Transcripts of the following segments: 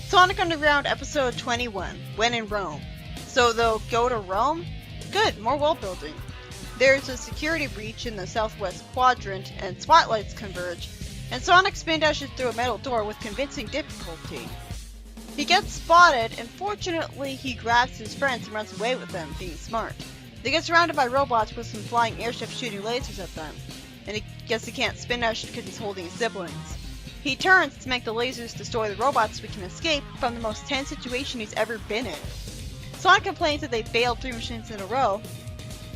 Sonic Underground episode 21, When in Rome. So they'll go to Rome? Good, more world building. There's a security breach in the southwest quadrant and spotlights converge, and Sonic spin dashes through a metal door with convincing difficulty. He gets spotted, and fortunately he grabs his friends and runs away with them, being smart. They get surrounded by robots with some flying airships shooting lasers at them, and he guess he can't spin dash because he's holding his siblings. He turns to make the lasers destroy the robots so he can escape from the most tense situation he's ever been in. Sonic complains that they failed 3 missions in a row,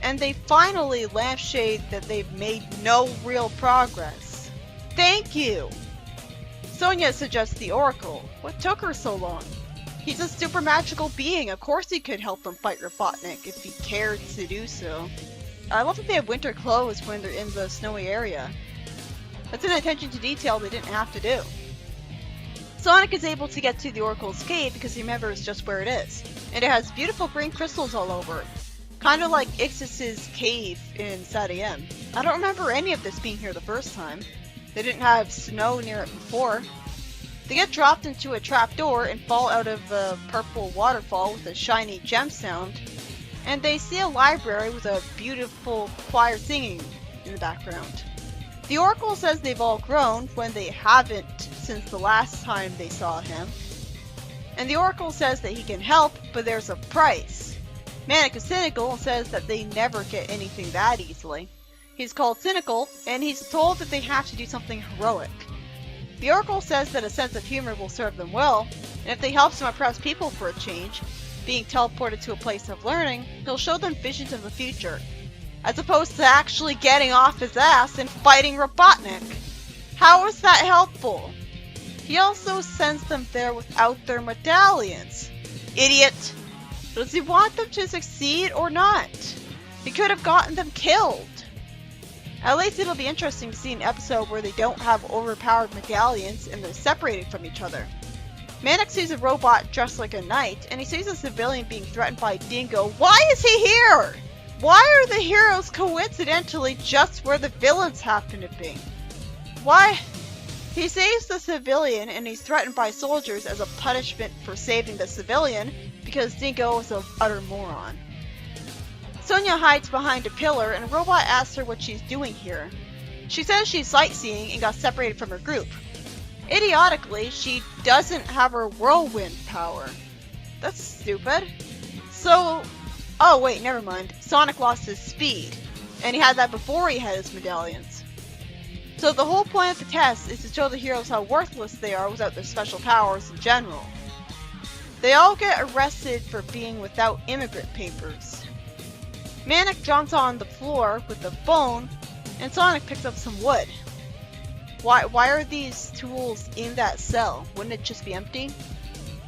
and they finally lampshade that they've made no real progress. Thank you! Sonia suggests the Oracle. What took her so long? He's a super magical being, of course he could help them fight Robotnik if he cared to do so. I love that they have winter clothes when they're in the snowy area. That's an attention to detail they didn't have to do. Sonic is able to get to the Oracle's cave because he remembers just where it is, and it has beautiful green crystals all over it. Kinda like Ixis's cave in Sad-AM. I don't remember any of this being here the first time. They didn't have snow near it before. They get dropped into a trapdoor and fall out of a purple waterfall with a shiny gem sound, and they see a library with a beautiful choir singing in the background. The Oracle says they've all grown when they haven't since the last time they saw him. And the Oracle says that he can help, but there's a price. Manic is cynical and says that they never get anything that easily. He's called cynical, and he's told that they have to do something heroic. The Oracle says that a sense of humor will serve them well, and if they help some oppressed people for a change, being teleported to a place of learning, he'll show them visions of the future, as opposed to actually getting off his ass and fighting Robotnik. How is that helpful? He also sends them there without their medallions. Idiot! Does he want them to succeed or not? He could have gotten them killed. At least it'll be interesting to see an episode where they don't have overpowered medallions and they're separated from each other. Manic sees a robot dressed like a knight, and he sees a civilian being threatened by Dingo. Why is he here? Why are the heroes coincidentally just where the villains happen to be? Why? He saves the civilian and he's threatened by soldiers as a punishment for saving the civilian because Dingo is an utter moron. Sonia hides behind a pillar and a robot asks her what she's doing here. She says she's sightseeing and got separated from her group. Idiotically, she doesn't have her whirlwind power. That's stupid. So, oh wait, never mind. Sonic lost his speed, and he had that before he had his medallions. So the whole point of the test is to show the heroes how worthless they are without their special powers in general. They all get arrested for being without immigrant papers. Manic jumps on the floor with a bone, and Sonic picks up some wood. Why are these tools in that cell? Wouldn't it just be empty?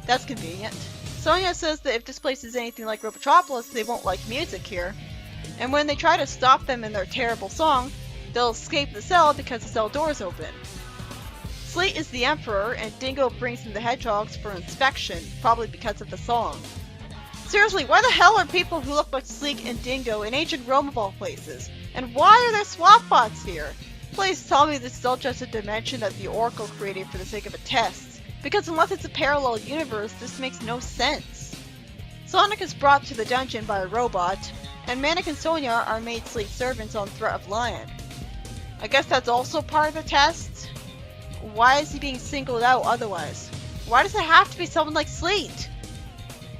That's convenient. Sonia says that if this place is anything like Robotropolis, they won't like music here. And when they try to stop them in their terrible song, they'll escape the cell because the cell door is open. Sleet is the Emperor, and Dingo brings in the hedgehogs for inspection, probably because of the song. Seriously, why the hell are people who look like Sleek and Dingo in ancient Rome of all places? And why are there swap bots here? Please tell me this is all just a dimension that the Oracle created for the sake of a test, because unless it's a parallel universe, this makes no sense. Sonic is brought to the dungeon by a robot, and Manic and Sonia are made Sleek servants on threat of Lion. I guess that's also part of the test? Why is he being singled out otherwise? Why does it have to be someone like Sleet?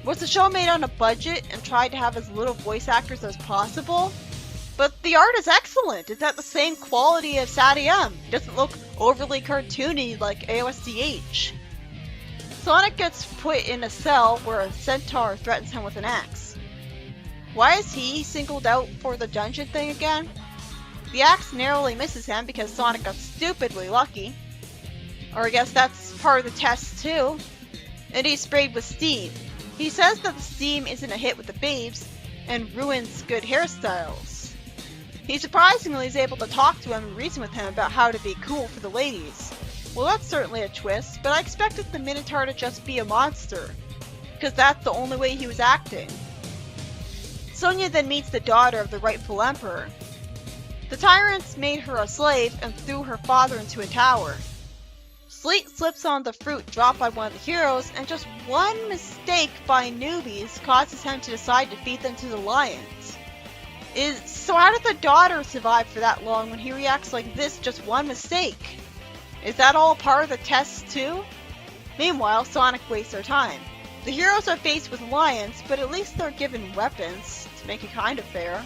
Was the show made on a budget and tried to have as little voice actors as possible? But the art is excellent. It's at the same quality as Sad-AM. It doesn't look overly cartoony like AOSDH. Sonic gets put in a cell where a centaur threatens him with an axe. Why is he singled out for the dungeon thing again? The axe narrowly misses him because Sonic got stupidly lucky. Or I guess that's part of the test too. And he's sprayed with steam. He says that the steam isn't a hit with the babes and ruins good hairstyles. He surprisingly is able to talk to him and reason with him about how to be cool for the ladies. Well, that's certainly a twist, but I expected the Minotaur to just be a monster, because that's the only way he was acting. Sonia then meets the daughter of the rightful emperor. The tyrants made her a slave and threw her father into a tower. Sleet slips on the fruit dropped by one of the heroes, and just one mistake by Newbies causes him to decide to feed them to the lions. So how did the daughter survive for that long when he reacts like this, just one mistake? Is that all part of the test too? Meanwhile, Sonic wastes their time. The heroes are faced with lions, but at least they're given weapons, to make it kind of fair.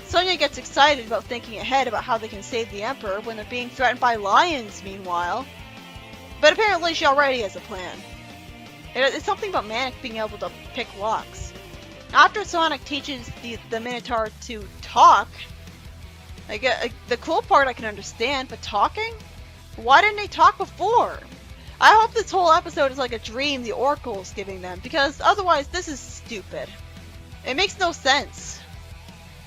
Sonia gets excited about thinking ahead about how they can save the Emperor when they're being threatened by lions meanwhile. But apparently she already has a plan. It's something about Manic being able to pick locks. After Sonic teaches the Minotaur to talk, the cool part I can understand, but talking? Why didn't they talk before? I hope this whole episode is like a dream the Oracle's giving them, because otherwise this is stupid. It makes no sense.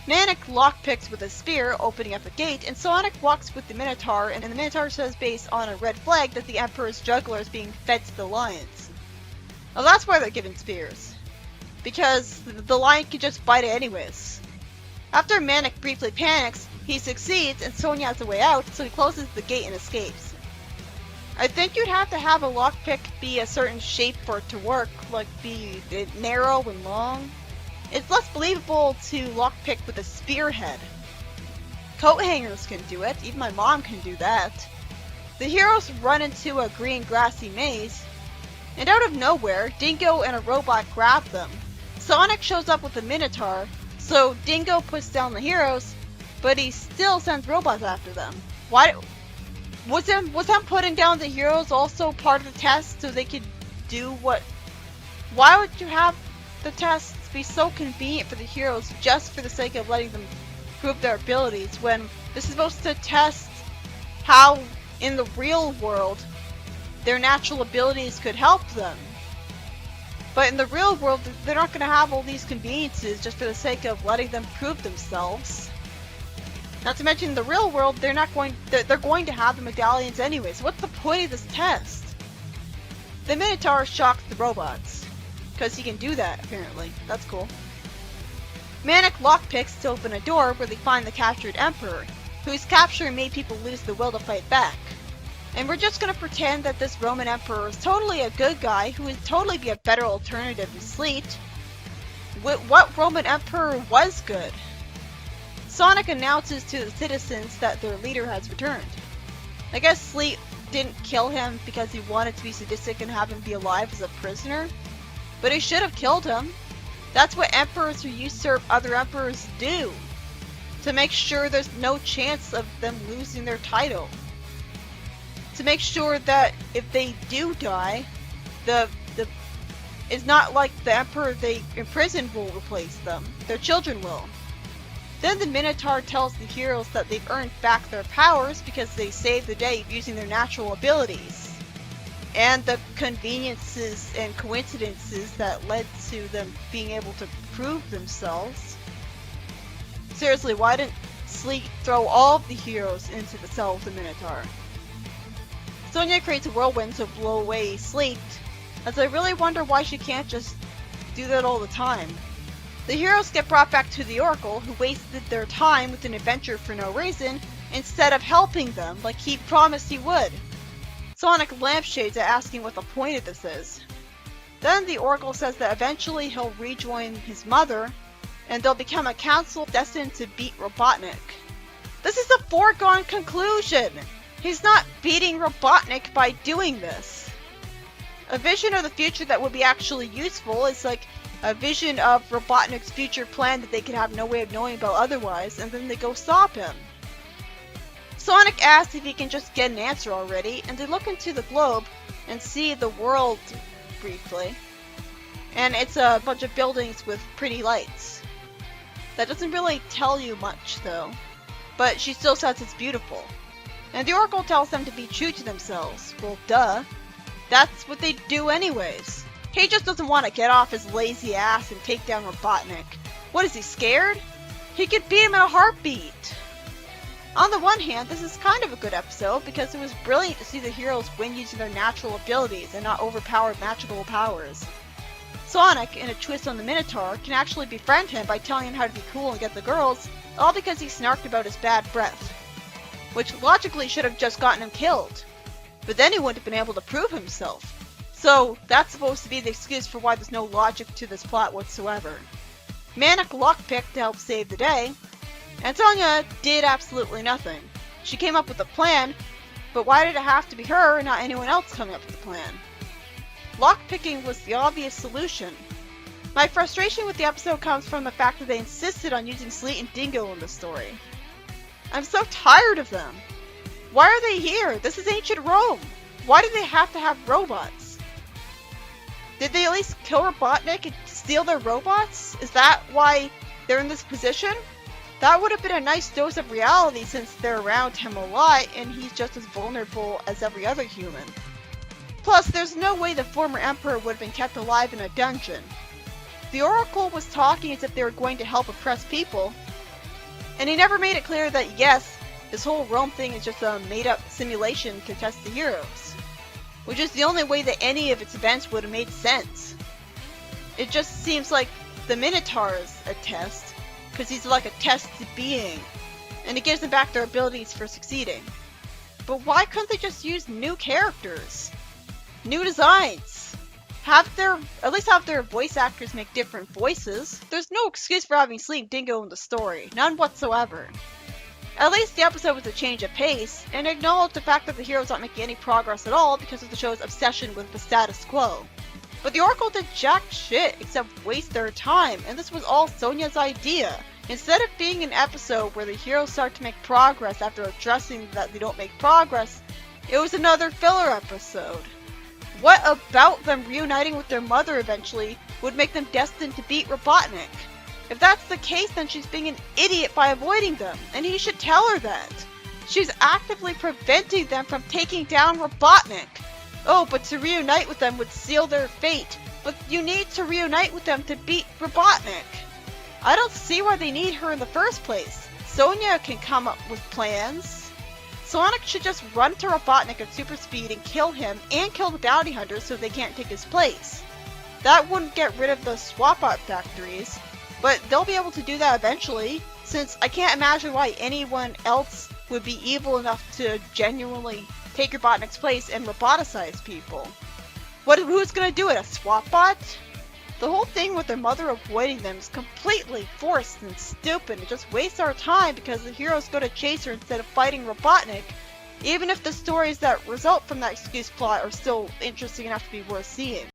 Manic lockpicks with a spear, opening up a gate, and Sonic walks with the Minotaur, and the Minotaur says based on a red flag that the Emperor's juggler is being fed to the lions. Well, that's why they're given spears. Because the lion could just bite it anyways. After Manic briefly panics, he succeeds and Sonia has a way out, so he closes the gate and escapes. I think you'd have to have a lockpick be a certain shape for it to work, like be narrow and long. It's less believable to lockpick with a spearhead. Coat hangers can do it, even my mom can do that. The heroes run into a green grassy maze, and out of nowhere, Dingo and a robot grab them. Sonic shows up with the Minotaur, so Dingo puts down the heroes, but he still sends robots after them. Why? Was them putting down the heroes also part of the test so they could do what? Why would you have the tests be so convenient for the heroes just for the sake of letting them prove their abilities when this is supposed to test how in the real world their natural abilities could help them? But in the real world, they're not going to have all these conveniences just for the sake of letting them prove themselves. Not to mention, in the real world, they're going to have the medallions anyway, so what's the point of this test? The Minotaur shocks the robots, because he can do that, apparently. That's cool. Manic lockpicks to open a door where they find the captured Emperor, whose capture made people lose the will to fight back. And we're just gonna pretend that this Roman Emperor is totally a good guy who would totally be a better alternative to Sleet. What Roman Emperor was good? Sonic announces to the citizens that their leader has returned. I guess Sleet didn't kill him because he wanted to be sadistic and have him be alive as a prisoner, but he should have killed him. That's what emperors who usurp other emperors do, to make sure there's no chance of them losing their title. To make sure that if they do die, it's not like the emperor they imprisoned will replace them. Their children will. Then the Minotaur tells the heroes that they've earned back their powers because they saved the day using their natural abilities. And the conveniences and coincidences that led to them being able to prove themselves. Seriously, why didn't Sleet throw all of the heroes into the cell with the Minotaur? Sonia creates a whirlwind to blow away Sleet, as I really wonder why she can't just do that all the time. The heroes get brought back to the Oracle, who wasted their time with an adventure for no reason, instead of helping them like he promised he would. Sonic lampshades at asking what the point of this is. Then the Oracle says that eventually he'll rejoin his mother, and they'll become a council destined to beat Robotnik. This is a foregone conclusion! He's not beating Robotnik by doing this. A vision of the future that would be actually useful is like a vision of Robotnik's future plan that they could have no way of knowing about otherwise, and then they go stop him. Sonic asks if he can just get an answer already, and they look into the globe and see the world briefly. And it's a bunch of buildings with pretty lights. That doesn't really tell you much though, but she still says it's beautiful. And the Oracle tells them to be true to themselves. Well, duh. That's what they do anyways. He just doesn't want to get off his lazy ass and take down Robotnik. What, is he scared? He could beat him in a heartbeat. On the one hand, this is kind of a good episode because it was brilliant to see the heroes win using their natural abilities and not overpowered magical powers. Sonic, in a twist on the Minotaur, can actually befriend him by telling him how to be cool and get the girls, all because he snarked about his bad breath. Which logically should have just gotten him killed. but then he wouldn't have been able to prove himself. So that's supposed to be the excuse for why there's no logic to this plot whatsoever. Manic lockpicked to help save the day, and Sonya did absolutely nothing. She came up with a plan, but why did it have to be her and not anyone else coming up with a plan? Lockpicking was the obvious solution. My frustration with the episode comes from the fact that they insisted on using Sleet and Dingo in the story. I'm so tired of them. Why are they here? This is ancient Rome. Why do they have to have robots? Did they at least kill Robotnik and steal their robots? Is that why they're in this position? That would have been a nice dose of reality since they're around him a lot and he's just as vulnerable as every other human. Plus, there's no way the former emperor would have been kept alive in a dungeon. The Oracle was talking as if they were going to help oppressed people, and he never made it clear that yes, this whole Rome thing is just a made-up simulation to test the heroes, which is the only way that any of its events would have made sense. It just seems like the Minotaur is a test, because he's like a test being, and it gives them back their abilities for succeeding. But why couldn't they just use new characters? New designs? At least have their voice actors make different voices. There's no excuse for having Sleep Dingo in the story. None whatsoever. At least the episode was a change of pace, and acknowledged the fact that the heroes aren't making any progress at all because of the show's obsession with the status quo. But the Oracle did jack shit except waste their time, and this was all Sonya's idea. Instead of being an episode where the heroes start to make progress after addressing that they don't make progress, it was another filler episode. What about them reuniting with their mother eventually would make them destined to beat Robotnik? If that's the case, then she's being an idiot by avoiding them, and he should tell her that. She's actively preventing them from taking down Robotnik. Oh, but to reunite with them would seal their fate. But you need to reunite with them to beat Robotnik. I don't see why they need her in the first place. Sonya can come up with plans. Sonic should just run to Robotnik at super speed and kill him and kill the bounty hunters so they can't take his place. That wouldn't get rid of the swap-out factories, but they'll be able to do that eventually, since I can't imagine why anyone else would be evil enough to genuinely take Robotnik's place and roboticize people. Who's gonna do it, a swap bot? The whole thing with their mother avoiding them is completely forced and stupid. It just wastes our time because the heroes go to chase her instead of fighting Robotnik, even if the stories that result from that excuse plot are still interesting enough to be worth seeing.